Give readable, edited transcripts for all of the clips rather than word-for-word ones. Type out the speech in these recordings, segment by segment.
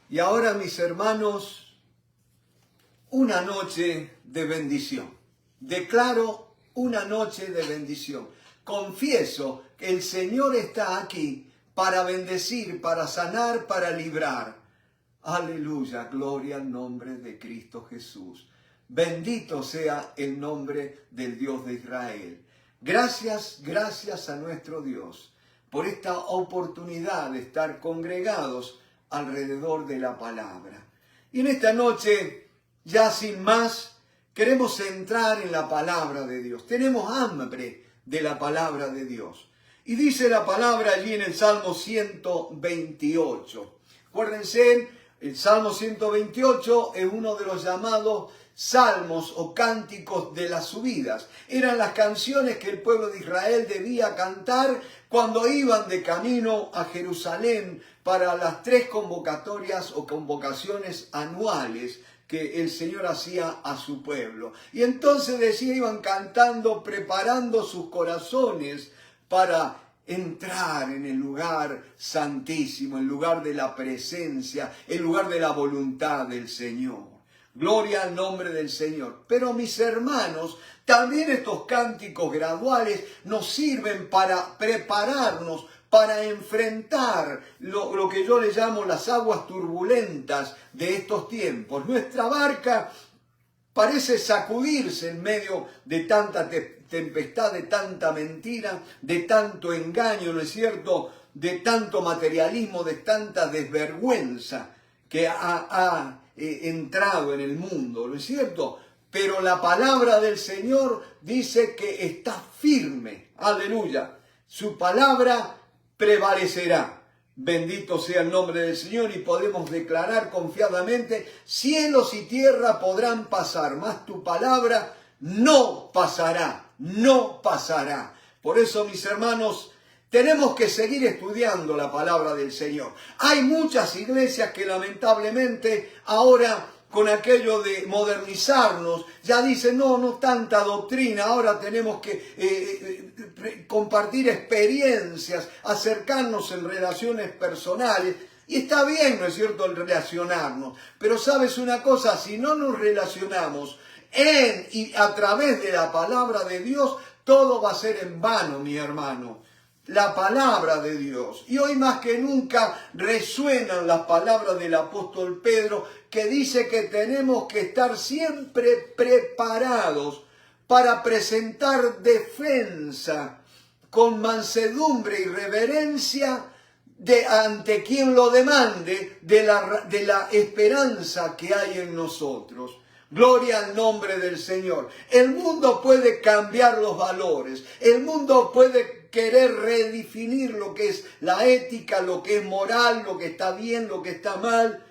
Y ahora, mis hermanos, una noche de bendición. Declaro una noche de bendición. Confieso que el Señor está aquí para bendecir, para sanar, para librar. Aleluya, gloria al nombre de Cristo Jesús. Bendito sea el nombre del Dios de Israel. Gracias a nuestro Dios por esta oportunidad de estar congregados alrededor de la palabra. Y en esta noche, ya sin más, queremos entrar en la palabra de Dios. Tenemos hambre de la palabra de Dios. Y dice la palabra allí en el Salmo 128. Acuérdense, el Salmo 128 es uno de los llamados salmos o cánticos de las subidas. Eran las canciones que el pueblo de Israel debía cantar cuando iban de camino a Jerusalén para las 3 convocatorias o convocaciones anuales que el Señor hacía a su pueblo. Y entonces decía, iban cantando, preparando sus corazones para entrar en el lugar santísimo, el lugar de la presencia, el lugar de la voluntad del Señor. Gloria al nombre del Señor. Pero mis hermanos, también estos cánticos graduales nos sirven para prepararnos, para enfrentar lo que yo le llamo las aguas turbulentas de estos tiempos. Nuestra barca parece sacudirse en medio de tanta tempestad, de tanta mentira, de tanto engaño, ¿no es cierto?, de tanto materialismo, de tanta desvergüenza que ha entrado en el mundo, ¿no es cierto? Pero la palabra del Señor dice que está firme, aleluya, su palabra prevalecerá. Bendito sea el nombre del Señor, y podemos declarar confiadamente, cielos y tierra podrán pasar, mas tu palabra no pasará, no pasará. Por eso, mis hermanos, tenemos que seguir estudiando la palabra del Señor. Hay muchas iglesias que lamentablemente ahora, con aquello de modernizarnos, ya dicen, no tanta doctrina, ahora tenemos que compartir experiencias, acercarnos en relaciones personales. Y está bien, ¿no es cierto?, el relacionarnos. Pero ¿sabes una cosa? Si no nos relacionamos en y a través de la palabra de Dios, todo va a ser en vano, mi hermano. La palabra de Dios. Y hoy más que nunca resuenan las palabras del apóstol Pedro, que dice que tenemos que estar siempre preparados para presentar defensa con mansedumbre y reverencia ante quien lo demande de la esperanza que hay en nosotros. Gloria al nombre del Señor. El mundo puede cambiar los valores. El mundo puede querer redefinir lo que es la ética, lo que es moral, lo que está bien, lo que está mal.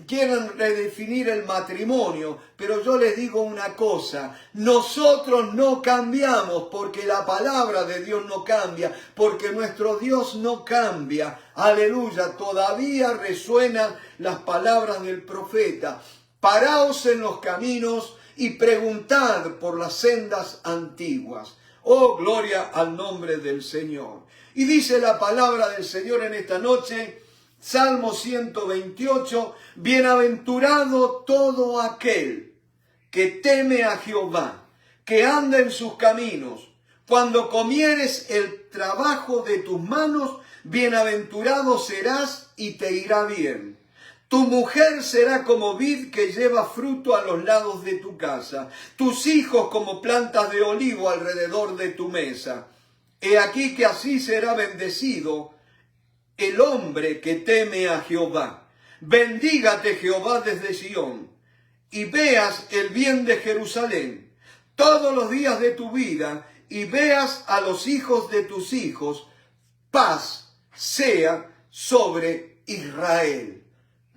Quieren redefinir el matrimonio, pero yo les digo una cosa, nosotros no cambiamos porque la palabra de Dios no cambia, porque nuestro Dios no cambia. Aleluya, todavía resuenan las palabras del profeta. Paraos en los caminos y preguntad por las sendas antiguas. Oh, gloria al nombre del Señor. Y dice la palabra del Señor en esta noche, Salmo 128, bienaventurado todo aquel que teme a Jehová, que anda en sus caminos. Cuando comieres el trabajo de tus manos, bienaventurado serás y te irá bien. Tu mujer será como vid que lleva fruto a los lados de tu casa, tus hijos como plantas de olivo alrededor de tu mesa. He aquí que así será bendecido el hombre que teme a Jehová. Bendígate Jehová desde Sión, y veas el bien de Jerusalén todos los días de tu vida, y veas a los hijos de tus hijos. Paz sea sobre Israel.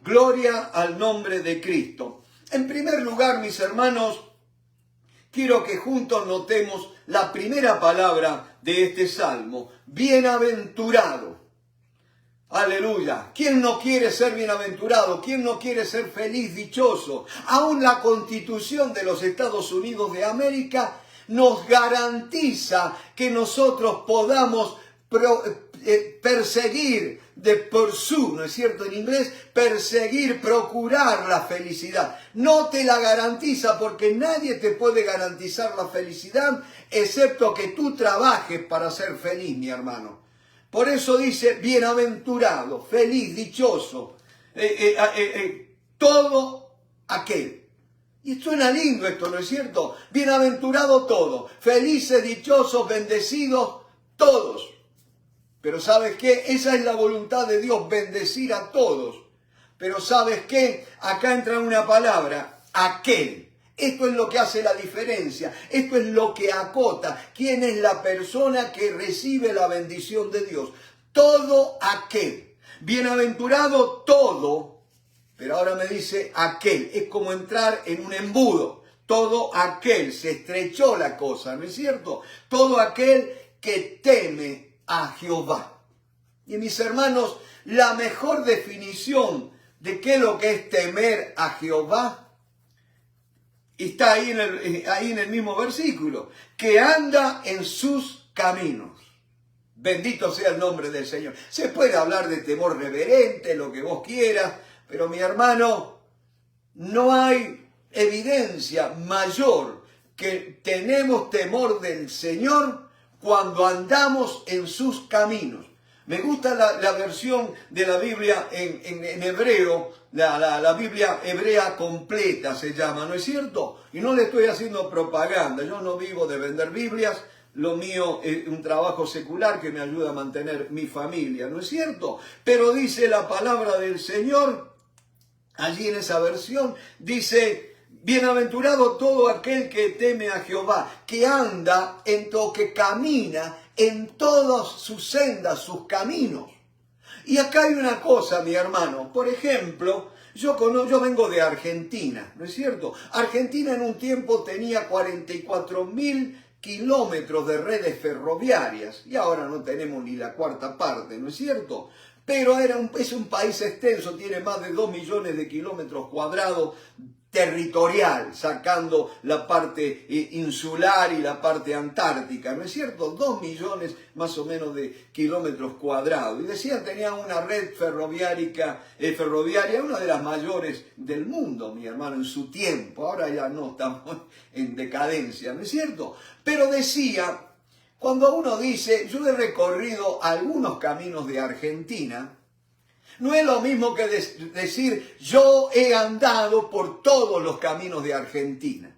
Gloria al nombre de Cristo. En primer lugar, mis hermanos, quiero que juntos notemos la primera palabra de este salmo. Bienaventurado. Aleluya. ¿Quién no quiere ser bienaventurado? ¿Quién no quiere ser feliz, dichoso? Aún la Constitución de los Estados Unidos de América nos garantiza que nosotros podamos perseguir de pursue, ¿no es cierto? En inglés, perseguir, procurar la felicidad. No te la garantiza porque nadie te puede garantizar la felicidad excepto que tú trabajes para ser feliz, mi hermano. Por eso dice, bienaventurado, feliz, dichoso, todo aquel. Y suena lindo esto, ¿no es cierto? Bienaventurado todo, felices, dichosos, bendecidos, todos. Pero ¿sabes qué? Esa es la voluntad de Dios, bendecir a todos. Pero ¿sabes qué? Acá entra una palabra, aquel. Esto es lo que hace la diferencia, esto es lo que acota. ¿Quién es la persona que recibe la bendición de Dios? Todo aquel. Bienaventurado todo, pero ahora me dice aquel. Es como entrar en un embudo. Todo aquel, se estrechó la cosa, ¿no es cierto? Todo aquel que teme a Jehová. Y mis hermanos, la mejor definición de qué es lo que es temer a Jehová está ahí en el mismo versículo, que anda en sus caminos. Bendito sea el nombre del Señor. Se puede hablar de temor reverente, lo que vos quieras, pero mi hermano, no hay evidencia mayor que tenemos temor del Señor cuando andamos en sus caminos. Me gusta la versión de la Biblia en hebreo, la Biblia hebrea completa se llama, ¿no es cierto? Y no le estoy haciendo propaganda, yo no vivo de vender Biblias, lo mío es un trabajo secular que me ayuda a mantener mi familia, ¿no es cierto? Pero dice la palabra del Señor, allí en esa versión, dice, bienaventurado todo aquel que teme a Jehová, que anda que camina en todas sus sendas, sus caminos. Y acá hay una cosa, mi hermano. Por ejemplo, yo vengo de Argentina, ¿no es cierto? Argentina en un tiempo tenía 44.000 kilómetros de redes ferroviarias y ahora no tenemos ni la cuarta parte, ¿no es cierto? Pero es un país extenso, tiene más de 2 millones de kilómetros cuadrados territorial, sacando la parte insular y la parte antártica, ¿no es cierto? 2 millones más o menos de kilómetros cuadrados. Y decían, tenía una red ferroviaria, una de las mayores del mundo, mi hermano, en su tiempo. Ahora ya no, estamos en decadencia, ¿no es cierto? Pero decía, cuando uno dice, yo he recorrido algunos caminos de Argentina, no es lo mismo que decir, yo he andado por todos los caminos de Argentina.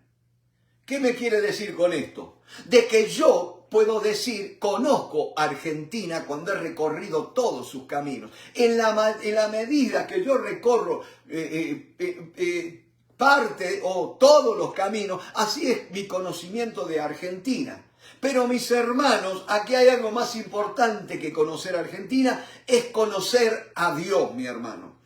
¿Qué me quiere decir con esto? De que yo puedo decir, conozco Argentina cuando he recorrido todos sus caminos. En la medida que yo recorro parte o todos los caminos, así es mi conocimiento de Argentina. Pero mis hermanos, aquí hay algo más importante que conocer a Argentina, es conocer a Dios, mi hermano.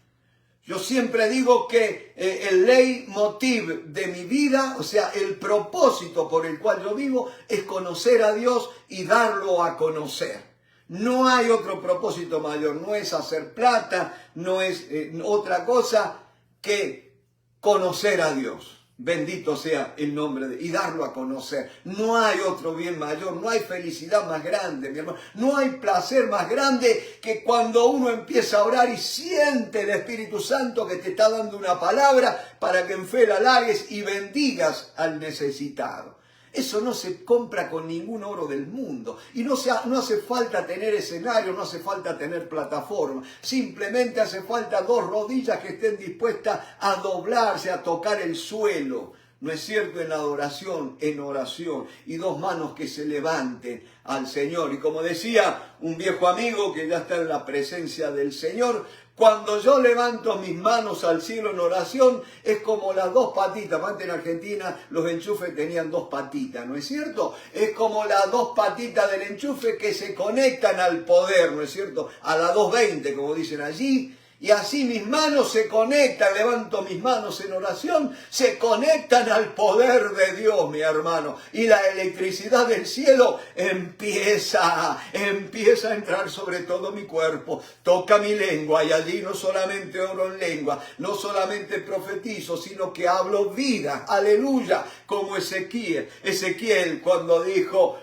Yo siempre digo que el leitmotiv de mi vida, o sea, el propósito por el cual yo vivo, es conocer a Dios y darlo a conocer. No hay otro propósito mayor, no es hacer plata, no es otra cosa que conocer a Dios. Bendito sea el nombre y darlo a conocer. No hay otro bien mayor, no hay felicidad más grande, mi hermano. No hay placer más grande que cuando uno empieza a orar y siente el Espíritu Santo que te está dando una palabra para que en fe la largues y bendigas al necesitado. Eso no se compra con ningún oro del mundo. Y no hace falta tener escenario, no hace falta tener plataforma. Simplemente hace falta 2 rodillas que estén dispuestas a doblarse, a tocar el suelo. ¿No es cierto? En la adoración, en oración. Y 2 manos que se levanten al Señor. Y como decía un viejo amigo que ya está en la presencia del Señor, cuando yo levanto mis manos al cielo en oración, es como las 2 patitas. Antes en Argentina los enchufes tenían 2 patitas, ¿no es cierto? Es como las 2 patitas del enchufe que se conectan al poder, ¿no es cierto? A la 220, como dicen allí. Y así mis manos se conectan, levanto mis manos en oración, se conectan al poder de Dios, mi hermano. Y la electricidad del cielo empieza a entrar sobre todo mi cuerpo. Toca mi lengua y allí no solamente oro en lengua, no solamente profetizo, sino que hablo vida. Aleluya, como Ezequiel cuando dijo,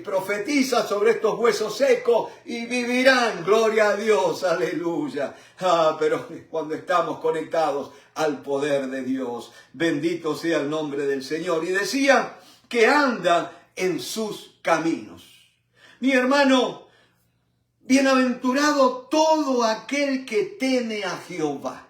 profetiza sobre estos huesos secos y vivirán. Gloria a Dios, aleluya. Pero cuando estamos conectados al poder de Dios, bendito sea el nombre del Señor. Y decía que anda en sus caminos. Mi hermano, bienaventurado todo aquel que teme a Jehová,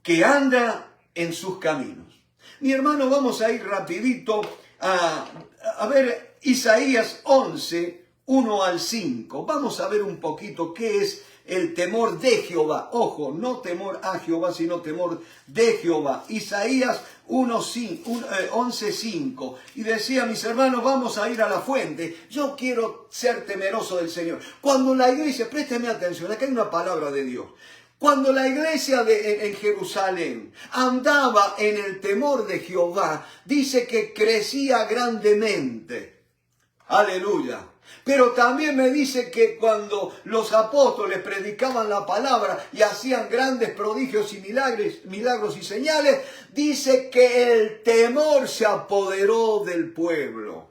que anda en sus caminos. Mi hermano, vamos a ir rapidito a ver Isaías 11, 1 al 5. Vamos a ver un poquito qué es el temor de Jehová. Ojo, no temor a Jehová, sino temor de Jehová. Isaías 11, 5. Y decía, mis hermanos, vamos a ir a la fuente. Yo quiero ser temeroso del Señor. Cuando la iglesia, présteme atención, acá hay una palabra de Dios. Cuando la iglesia en Jerusalén andaba en el temor de Jehová, dice que crecía grandemente. Aleluya. Pero también me dice que cuando los apóstoles predicaban la palabra y hacían grandes prodigios y milagros y señales, dice que el temor se apoderó del pueblo.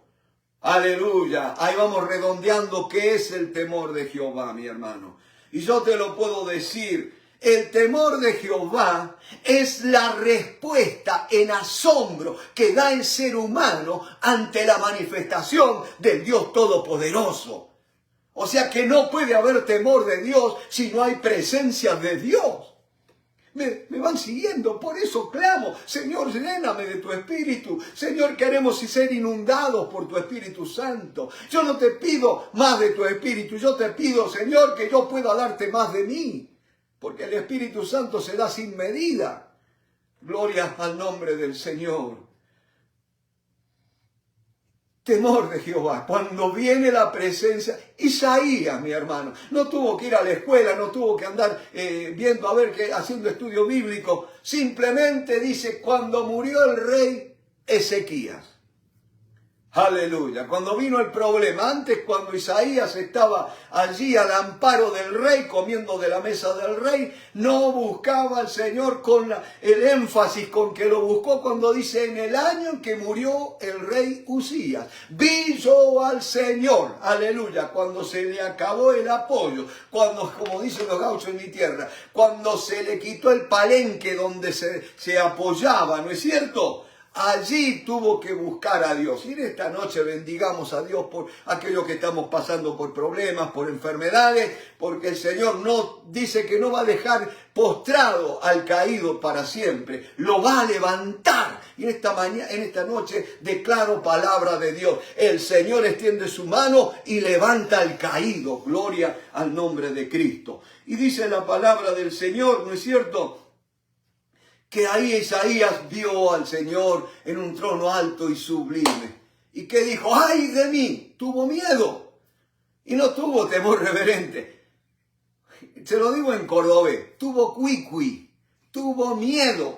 Aleluya. Ahí vamos redondeando qué es el temor de Jehová, mi hermano. Y yo te lo puedo decir, el temor de Jehová es la respuesta en asombro que da el ser humano ante la manifestación del Dios Todopoderoso. O sea que no puede haber temor de Dios si no hay presencia de Dios. Me van siguiendo, por eso clamo, Señor, lléname de tu Espíritu. Señor, queremos ser inundados por tu Espíritu Santo. Yo no te pido más de tu Espíritu, yo te pido, Señor, que yo pueda darte más de mí. Porque el Espíritu Santo se da sin medida. Gloria al nombre del Señor. Temor de Jehová. Cuando viene la presencia. Isaías, mi hermano, no tuvo que ir a la escuela, no tuvo que andar viendo a ver qué, haciendo estudio bíblico. Simplemente dice, cuando murió el rey Ezequías. Aleluya. Cuando vino el problema, antes cuando Isaías estaba allí al amparo del rey, comiendo de la mesa del rey, no buscaba al Señor con el énfasis con que lo buscó cuando dice, en el año en que murió el rey Usías, vi yo al Señor, aleluya, cuando se le acabó el apoyo, cuando, como dicen los gauchos en mi tierra, cuando se le quitó el palenque donde se apoyaba, ¿no es cierto? Allí tuvo que buscar a Dios. Y en esta noche bendigamos a Dios por aquellos que estamos pasando por problemas, por enfermedades, porque el Señor no dice que no va a dejar postrado al caído para siempre. Lo va a levantar. Y en esta noche declaro palabra de Dios. El Señor extiende su mano y levanta al caído. Gloria al nombre de Cristo. Y dice la palabra del Señor, ¿no es cierto?, que ahí Isaías vio al Señor en un trono alto y sublime. Y que dijo, ¡ay de mí! Tuvo miedo. Y no tuvo temor reverente. Se lo digo en cordobés. Tuvo cuicui. Tuvo miedo.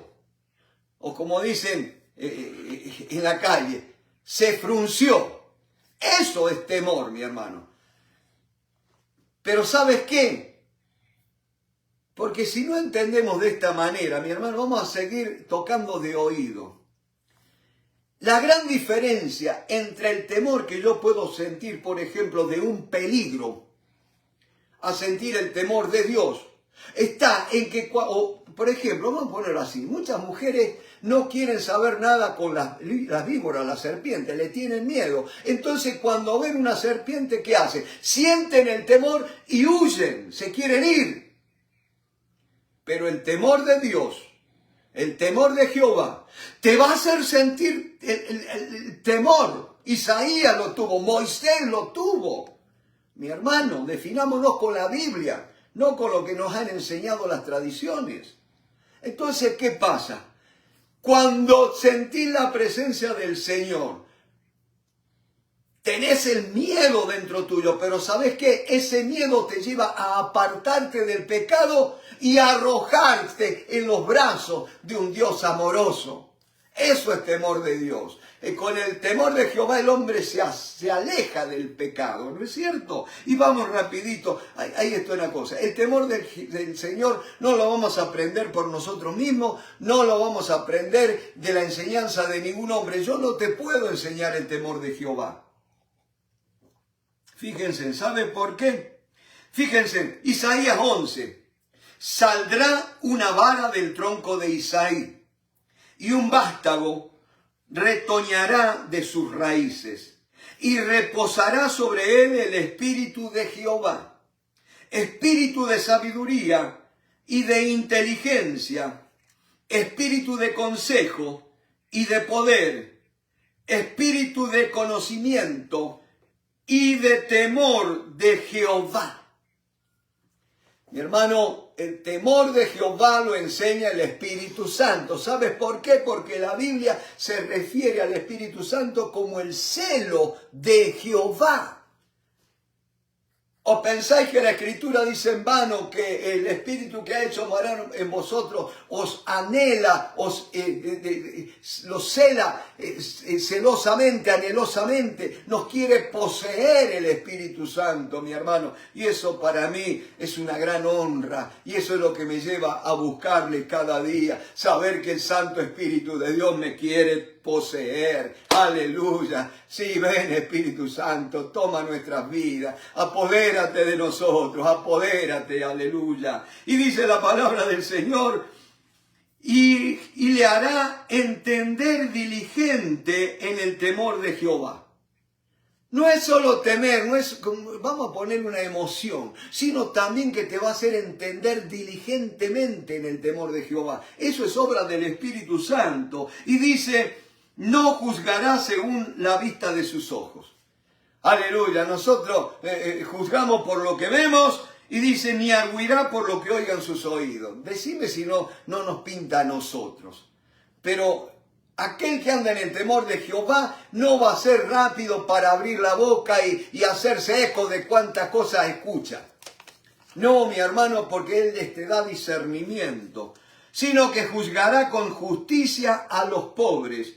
O como dicen en la calle, se frunció. Eso es temor, mi hermano. Pero ¿sabes qué? Porque si no entendemos de esta manera, mi hermano, vamos a seguir tocando de oído. La gran diferencia entre el temor que yo puedo sentir, por ejemplo, de un peligro, a sentir el temor de Dios, está en que, por ejemplo, vamos a ponerlo así, muchas mujeres no quieren saber nada con las víboras, las serpientes, le tienen miedo. Entonces, cuando ven una serpiente, ¿qué hacen? Sienten el temor y huyen, se quieren ir. Pero el temor de Dios, el temor de Jehová, te va a hacer sentir el temor. Isaías lo tuvo, Moisés lo tuvo. Mi hermano, definámonos con la Biblia, no con lo que nos han enseñado las tradiciones. Entonces, ¿qué pasa? Cuando sentís la presencia del Señor, Tenés el miedo dentro tuyo, pero ¿sabes qué? Ese miedo te lleva a apartarte del pecado y a arrojarte en los brazos de un Dios amoroso. Eso es temor de Dios. Con el temor de Jehová el hombre se aleja del pecado, ¿no es cierto? Y vamos rapidito, ahí está una cosa. El temor del Señor no lo vamos a aprender por nosotros mismos, no lo vamos a aprender de la enseñanza de ningún hombre. Yo no te puedo enseñar el temor de Jehová. Fíjense, ¿sabe por qué? Fíjense, Isaías 11. Saldrá una vara del tronco de Isaí y un vástago retoñará de sus raíces y reposará sobre él el espíritu de Jehová, espíritu de sabiduría y de inteligencia, espíritu de consejo y de poder, espíritu de conocimiento y de temor de Jehová. Mi hermano, el temor de Jehová lo enseña el Espíritu Santo. ¿Sabes por qué? Porque la Biblia se refiere al Espíritu Santo como el celo de Jehová. ¿O pensáis que la Escritura dice en vano que el Espíritu que ha hecho morar en vosotros os anhela, lo cela celosamente, anhelosamente, nos quiere poseer el Espíritu Santo, mi hermano? Y eso para mí es una gran honra, y eso es lo que me lleva a buscarle cada día, saber que el Santo Espíritu de Dios me quiere poseer. Aleluya. Sí, ven Espíritu Santo, toma nuestras vidas, apodérate de nosotros, apodérate, aleluya. Y dice la palabra del Señor, y le hará entender diligente en el temor de Jehová. No es solo temer, no es, vamos a poner una emoción, sino también que te va a hacer entender diligentemente en el temor de Jehová. Eso es obra del Espíritu Santo. Y dice, no juzgará según la vista de sus ojos. Aleluya, nosotros juzgamos por lo que vemos, y dice, ni arguirá por lo que oigan sus oídos. Decime si no nos pinta a nosotros. Pero aquel que anda en el temor de Jehová no va a ser rápido para abrir la boca y hacerse eco de cuántas cosas escucha. No, mi hermano, porque Él te da discernimiento, sino que juzgará con justicia a los pobres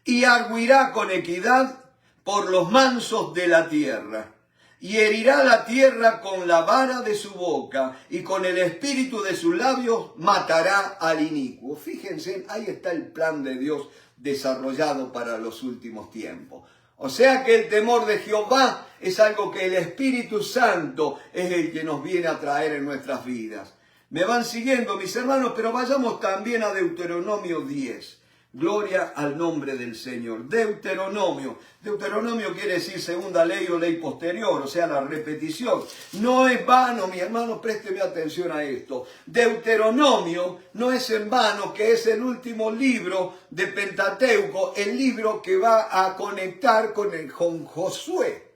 y arguirá con equidad por los mansos de la tierra. Y herirá la tierra con la vara de su boca, y con el espíritu de sus labios matará al inicuo. Fíjense, ahí está el plan de Dios desarrollado para los últimos tiempos. O sea que el temor de Jehová es algo que el Espíritu Santo es el que nos viene a traer en nuestras vidas. Me van siguiendo, mis hermanos, pero vayamos también a Deuteronomio 10. Gloria al nombre del Señor. Deuteronomio. Deuteronomio quiere decir segunda ley o ley posterior, o sea, la repetición. No es vano, mi hermano, présteme atención a esto. Deuteronomio no es en vano, que es el último libro de Pentateuco, el libro que va a conectar con Josué.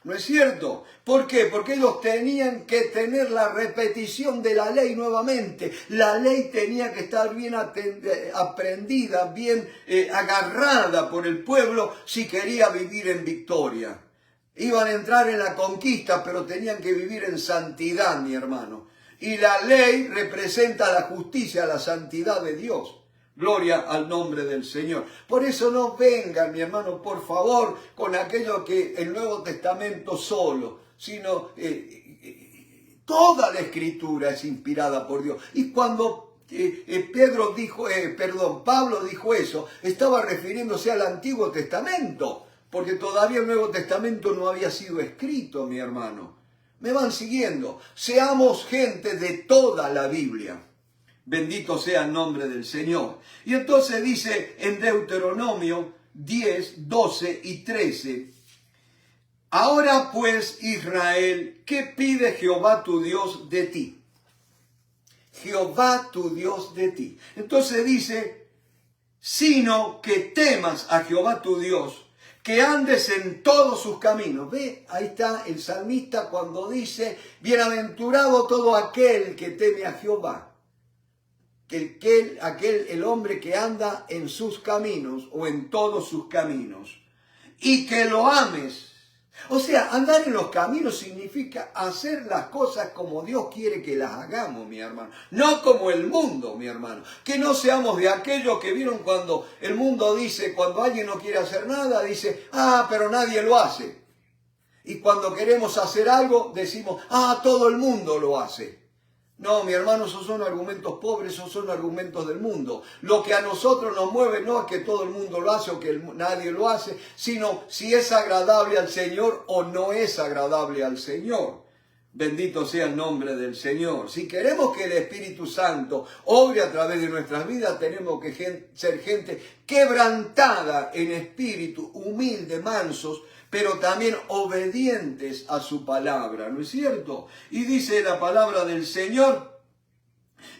¿No es cierto? ¿Por qué? Porque ellos tenían que tener la repetición de la ley nuevamente. La ley tenía que estar bien aprendida, bien agarrada por el pueblo si quería vivir en victoria. Iban a entrar en la conquista, pero tenían que vivir en santidad, mi hermano. Y la ley representa la justicia, la santidad de Dios. Gloria al nombre del Señor. Por eso no vengan, mi hermano, por favor, con aquello que el Nuevo Testamento solo, sino toda la Escritura es inspirada por Dios. Y cuando Pablo dijo eso, estaba refiriéndose al Antiguo Testamento, porque todavía el Nuevo Testamento no había sido escrito, mi hermano. ¿Me van siguiendo? Seamos gente de toda la Biblia. Bendito sea el nombre del Señor. Y entonces dice en Deuteronomio 10, 12 y 13. Ahora pues, Israel, ¿qué pide Jehová tu Dios de ti? Jehová tu Dios de ti. Entonces dice, sino que temas a Jehová tu Dios, que andes en todos sus caminos. Ve, ahí está el salmista cuando dice, bienaventurado todo aquel que teme a Jehová. El hombre que anda en sus caminos o en todos sus caminos. y que lo ames. O sea, andar en los caminos significa hacer las cosas como Dios quiere que las hagamos, mi hermano. No como el mundo, mi hermano. Que no seamos de aquellos que vieron cuando el mundo dice, cuando alguien no quiere hacer nada, dice, pero nadie lo hace. Y cuando queremos hacer algo, decimos, todo el mundo lo hace. No, mi hermano, esos son argumentos pobres, esos son argumentos del mundo. Lo que a nosotros nos mueve no es que todo el mundo lo hace o que nadie lo hace, sino si es agradable al Señor o no es agradable al Señor. Bendito sea el nombre del Señor. Si queremos que el Espíritu Santo obre a través de nuestras vidas, tenemos que ser gente quebrantada en espíritu, humilde, mansos, pero también obedientes a su palabra, ¿no es cierto? Y dice la palabra del Señor.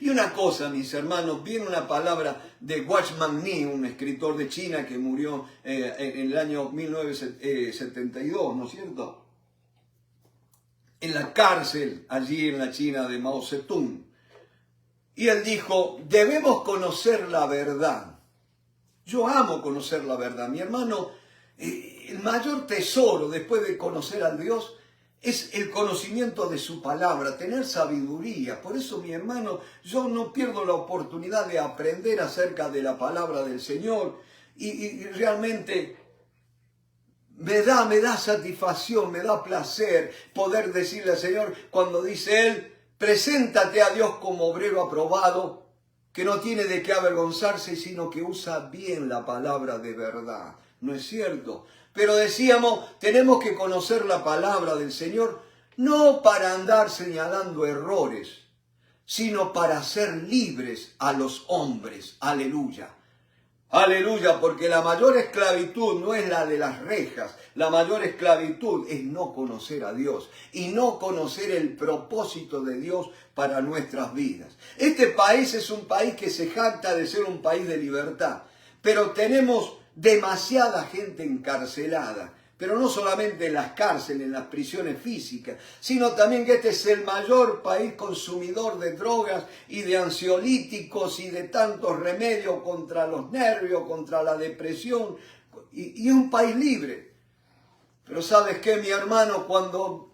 Y una cosa, mis hermanos, viene una palabra de Watchman Nee, un escritor de China que murió en el año 1972, ¿no es cierto? En la cárcel, allí en la China de Mao Zedong. Y él dijo, debemos conocer la verdad. Yo amo conocer la verdad, mi hermano. El mayor tesoro después de conocer a Dios es el conocimiento de su palabra, tener sabiduría. Por eso, mi hermano, yo no pierdo la oportunidad de aprender acerca de la palabra del Señor y realmente me da satisfacción, me da placer poder decirle al Señor cuando dice Él, preséntate a Dios como obrero aprobado, que no tiene de qué avergonzarse, sino que usa bien la palabra de verdad. ¿No es cierto? Pero decíamos, tenemos que conocer la palabra del Señor, no para andar señalando errores, sino para hacer libres a los hombres. Aleluya. Aleluya, porque la mayor esclavitud no es la de las rejas, la mayor esclavitud es no conocer a Dios y no conocer el propósito de Dios para nuestras vidas. Este país es un país que se jacta de ser un país de libertad, pero tenemos demasiada gente encarcelada, pero no solamente en las cárceles, en las prisiones físicas, sino también que este es el mayor país consumidor de drogas y de ansiolíticos y de tantos remedios contra los nervios, contra la depresión, y es un país libre. Pero ¿sabes qué, mi hermano? Cuando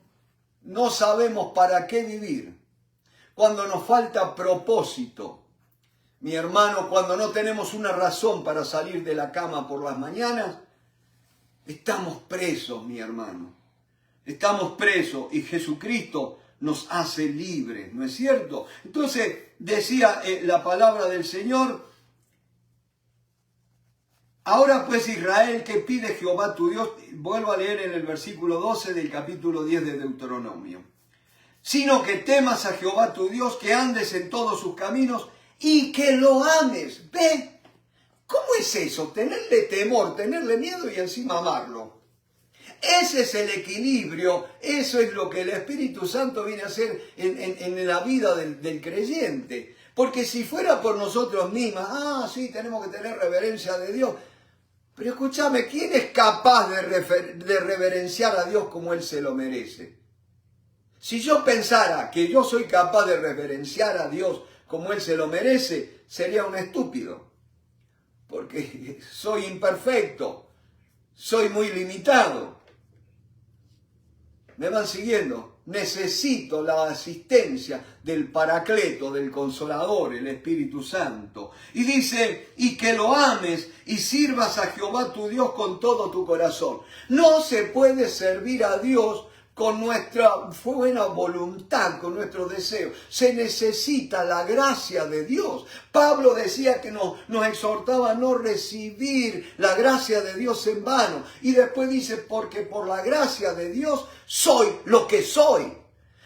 no sabemos para qué vivir, cuando nos falta propósito, mi hermano, cuando no tenemos una razón para salir de la cama por las mañanas, estamos presos, mi hermano. Estamos presos y Jesucristo nos hace libres, ¿no es cierto? Entonces decía la palabra del Señor, ahora pues Israel, ¿qué pide Jehová tu Dios? Vuelvo a leer en el versículo 12 del capítulo 10 de Deuteronomio. Sino que temas a Jehová tu Dios, que andes en todos sus caminos y que lo ames. ¿Ve? ¿Cómo es eso? Tenerle temor, tenerle miedo y encima amarlo. Ese es el equilibrio, eso es lo que el Espíritu Santo viene a hacer en la vida del creyente. Porque si fuera por nosotros mismos, sí, tenemos que tener reverencia de Dios. Pero escúchame, ¿quién es capaz de reverenciar a Dios como Él se lo merece? Si yo pensara que yo soy capaz de reverenciar a Dios como Él se lo merece, sería un estúpido. Porque soy imperfecto, soy muy limitado. ¿Me van siguiendo? Necesito la asistencia del Paracleto, del Consolador, el Espíritu Santo. Y dice, y que lo ames y sirvas a Jehová tu Dios con todo tu corazón. No se puede servir a Dios con nuestra buena voluntad, con nuestro deseo. Se necesita la gracia de Dios. Pablo decía que nos exhortaba a no recibir la gracia de Dios en vano. Y después dice, porque por la gracia de Dios soy lo que soy.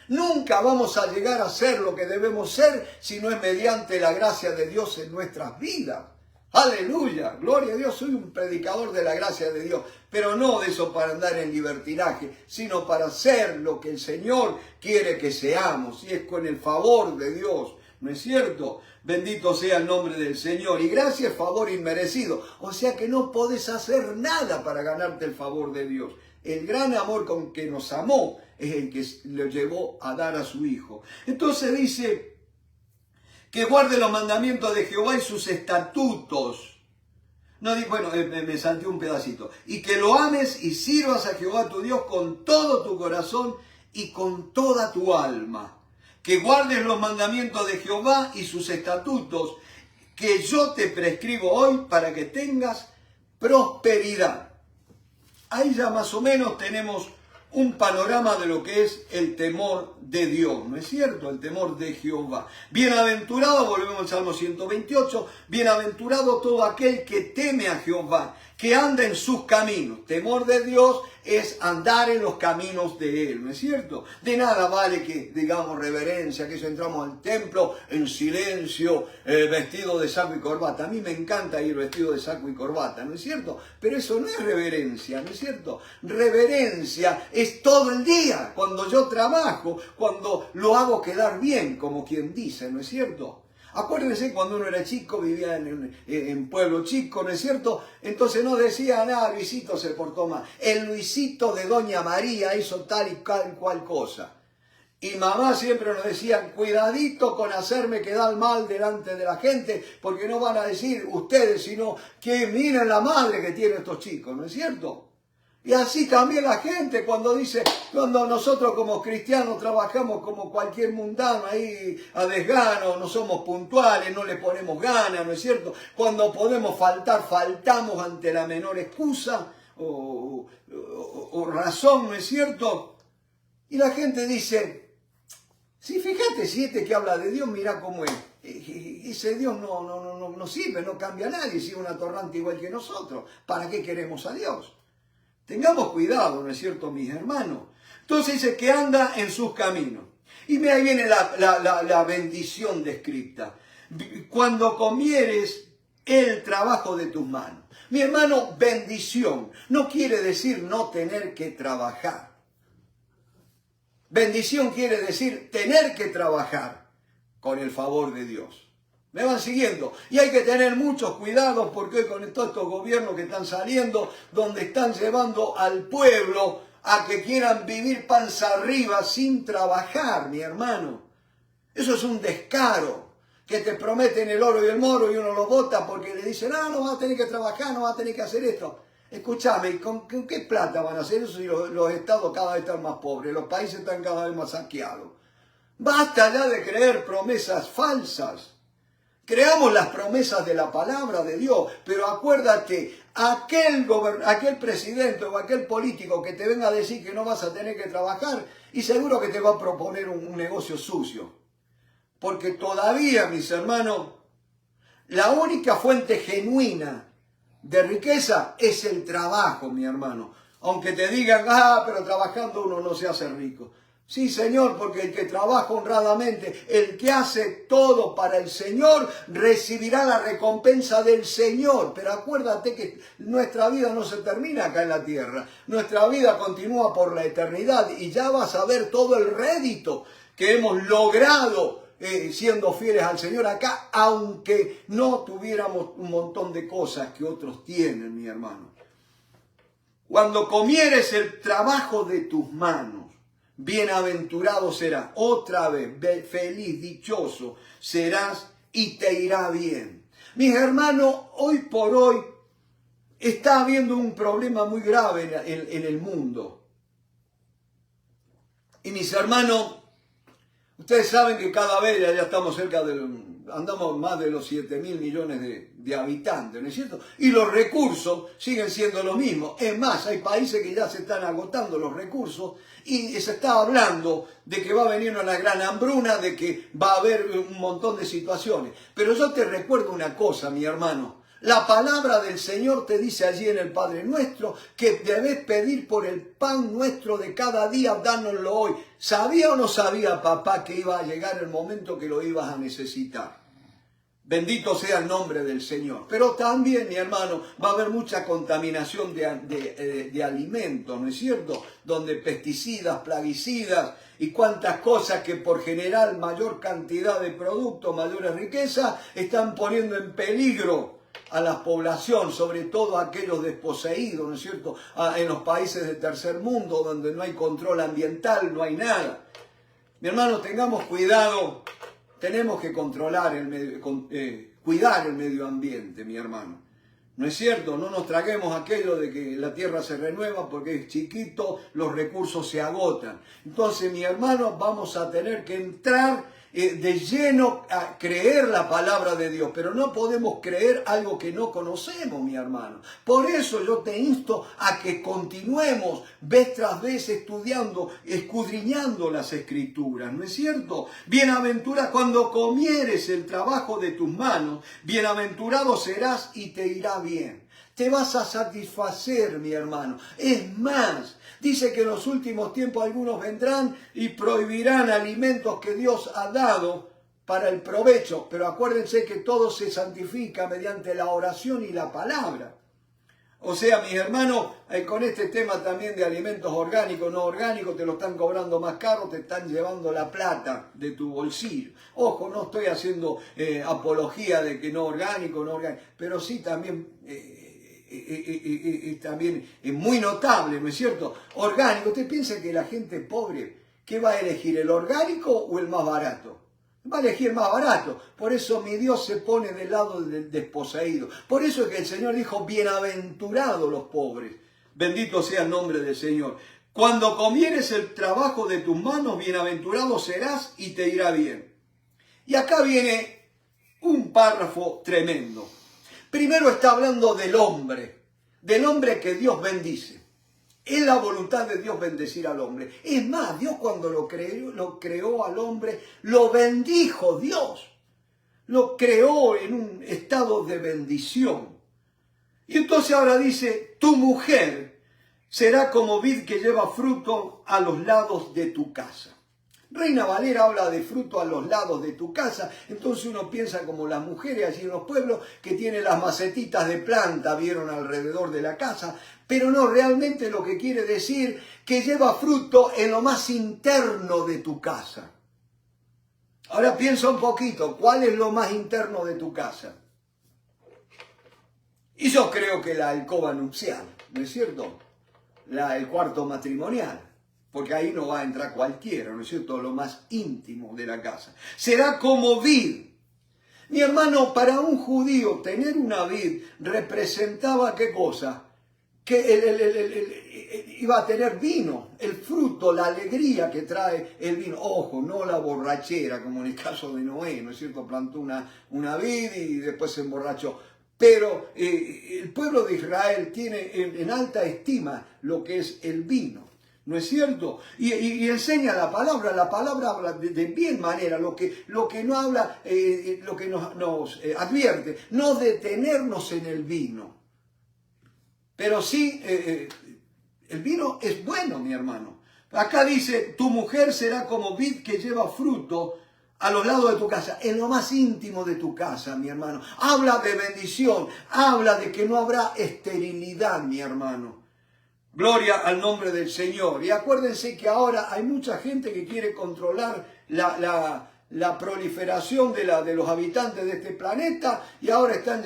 Nunca vamos a llegar a ser lo que debemos ser si no es mediante la gracia de Dios en nuestras vidas. Aleluya, gloria a Dios, soy un predicador de la gracia de Dios, pero no de eso para andar en libertinaje, sino para ser lo que el Señor quiere que seamos, y es con el favor de Dios, ¿no es cierto? Bendito sea el nombre del Señor, y gracia es favor inmerecido, o sea que no podés hacer nada para ganarte el favor de Dios. El gran amor con que nos amó es el que lo llevó a dar a su Hijo. Entonces dice que guarde los mandamientos de Jehová y sus estatutos. No, bueno, me salté un pedacito. Y que lo ames y sirvas a Jehová tu Dios con todo tu corazón y con toda tu alma. Que guardes los mandamientos de Jehová y sus estatutos, que yo te prescribo hoy para que tengas prosperidad. Ahí ya más o menos tenemos un panorama de lo que es el temor de Dios, ¿no es cierto? El temor de Jehová. Bienaventurado, volvemos al Salmo 128, bienaventurado todo aquel que teme a Jehová, que anda en sus caminos. Temor de Dios es andar en los caminos de Él, ¿no es cierto? De nada vale que digamos reverencia, que eso entramos al templo en silencio, vestido de saco y corbata. A mí me encanta ir vestido de saco y corbata, ¿no es cierto? Pero eso no es reverencia, ¿no es cierto? Reverencia es todo el día, cuando yo trabajo, cuando lo hago quedar bien, como quien dice, ¿no es cierto? Acuérdense cuando uno era chico, vivía en pueblo chico, ¿no es cierto? Entonces no decían, Luisito se portó mal. El Luisito de Doña María hizo tal y cual cosa. Y mamá siempre nos decía, cuidadito con hacerme quedar mal delante de la gente, porque no van a decir ustedes, sino que miren la madre que tienen estos chicos, ¿no es cierto? Y así también la gente cuando dice, cuando nosotros como cristianos trabajamos como cualquier mundano ahí a desgano, no somos puntuales, no le ponemos ganas, ¿no es cierto? Cuando podemos faltar, faltamos ante la menor excusa o razón, ¿no es cierto? Y la gente dice, sí, fíjate, si este que habla de Dios, mira cómo es. Ese Dios no sirve, no cambia a nadie, si es un atorrante igual que nosotros. ¿Para qué queremos a Dios? Tengamos cuidado, ¿no es cierto, mis hermanos? Entonces dice que anda en sus caminos. Y ahí viene la bendición descrita. Cuando comieres el trabajo de tus manos. Mi hermano, bendición no quiere decir no tener que trabajar. Bendición quiere decir tener que trabajar con el favor de Dios. ¿Me van siguiendo? Y hay que tener muchos cuidados porque hoy con todos estos gobiernos que están saliendo, donde están llevando al pueblo a que quieran vivir panza arriba sin trabajar, mi hermano. Eso es un descaro, que te prometen el oro y el moro y uno lo vota porque le dicen, no vas a tener que trabajar, no vas a tener que hacer esto. Escúchame, ¿con qué plata van a hacer eso si los estados cada vez están más pobres, los países están cada vez más saqueados? Basta ya de creer promesas falsas. Creamos las promesas de la palabra de Dios, pero acuérdate, aquel presidente o aquel político que te venga a decir que no vas a tener que trabajar, y seguro que te va a proponer un negocio sucio. Porque todavía, mis hermanos, la única fuente genuina de riqueza es el trabajo, mi hermano. Aunque te digan, pero trabajando uno no se hace rico. Sí, Señor, porque el que trabaja honradamente, el que hace todo para el Señor, recibirá la recompensa del Señor. Pero acuérdate que nuestra vida no se termina acá en la tierra. Nuestra vida continúa por la eternidad y ya vas a ver todo el rédito que hemos logrado siendo fieles al Señor acá, aunque no tuviéramos un montón de cosas que otros tienen, mi hermano. Cuando comieres el trabajo de tus manos, bienaventurado serás, otra vez, feliz, dichoso serás y te irá bien. Mis hermanos, hoy por hoy está habiendo un problema muy grave en el mundo. Y mis hermanos, ustedes saben que cada vez ya estamos cerca andamos más de los 7.000 millones de habitantes, ¿no es cierto? Y los recursos siguen siendo lo mismo. Es más, hay países que ya se están agotando los recursos y se está hablando de que va a venir una gran hambruna, de que va a haber un montón de situaciones. Pero yo te recuerdo una cosa, mi hermano. La palabra del Señor te dice allí en el Padre Nuestro que debes pedir por el pan nuestro de cada día, dánoslo hoy. ¿Sabía o no sabía, papá, que iba a llegar el momento que lo ibas a necesitar? Bendito sea el nombre del Señor. Pero también, mi hermano, va a haber mucha contaminación de alimentos, ¿no es cierto? Donde pesticidas, plaguicidas y cuantas cosas que por generar mayor cantidad de productos, mayores riquezas, están poniendo en peligro a la población, sobre todo a aquellos desposeídos, ¿no es cierto? En los países del tercer mundo, donde no hay control ambiental, no hay nada. Mi hermano, tengamos cuidado, tenemos que controlar cuidar el medio ambiente, mi hermano. ¿No es cierto? No nos traguemos aquello de que la tierra se renueva porque es chiquito, los recursos se agotan. Entonces, mi hermano, vamos a tener que entrar de lleno a creer la palabra de Dios, pero no podemos creer algo que no conocemos, mi hermano. Por eso yo te insto a que continuemos vez tras vez estudiando, escudriñando las Escrituras, ¿no es cierto? Bienaventurado, cuando comieres el trabajo de tus manos, bienaventurado serás y te irá bien. Te vas a satisfacer, mi hermano. Es más, dice que en los últimos tiempos algunos vendrán y prohibirán alimentos que Dios ha dado para el provecho. Pero acuérdense que todo se santifica mediante la oración y la palabra. O sea, mis hermanos, con este tema también de alimentos orgánicos, no orgánicos, te lo están cobrando más caro, te están llevando la plata de tu bolsillo. Ojo, no estoy haciendo apología de que no orgánico, pero sí también... también es muy notable, ¿no es cierto? Orgánico. ¿Usted piensa que la gente pobre, qué va a elegir, el orgánico o el más barato? Va a elegir el más barato. Por eso mi Dios se pone del lado del desposeído. Por eso es que el Señor dijo, bienaventurados los pobres. Bendito sea el nombre del Señor. Cuando comieres el trabajo de tus manos, bienaventurado serás y te irá bien. Y acá viene un párrafo tremendo. Primero está hablando del hombre que Dios bendice. Es la voluntad de Dios bendecir al hombre. Es más, Dios cuando lo creó al hombre, lo bendijo Dios. Lo creó en un estado de bendición. Y entonces ahora dice, tu mujer será como vid que lleva fruto a los lados de tu casa. Reina Valera habla de fruto a los lados de tu casa, entonces uno piensa como las mujeres allí en los pueblos que tienen las macetitas de planta, vieron alrededor de la casa, pero no, realmente lo que quiere decir que lleva fruto en lo más interno de tu casa. Ahora piensa un poquito, ¿cuál es lo más interno de tu casa? Y yo creo que la alcoba nupcial, ¿no es cierto? El cuarto matrimonial. Porque ahí no va a entrar cualquiera, ¿no es cierto? Lo más íntimo de la casa. Será como vid. Mi hermano, para un judío tener una vid representaba ¿qué cosa? Que iba a tener vino, el fruto, la alegría que trae el vino. Ojo, no la borrachera, como en el caso de Noé, ¿no es cierto? Plantó una vid y después se emborrachó. Pero el pueblo de Israel tiene en alta estima lo que es el vino. ¿No es cierto? Y enseña la palabra habla de bien manera, lo que no habla, lo que nos advierte, no detenernos en el vino. Pero sí, el vino es bueno, mi hermano. Acá dice, tu mujer será como vid que lleva fruto a los lados de tu casa, en lo más íntimo de tu casa, mi hermano. Habla de bendición, habla de que no habrá esterilidad, mi hermano. Gloria al nombre del Señor. Y acuérdense que ahora hay mucha gente que quiere controlar la proliferación de los habitantes de este planeta y ahora están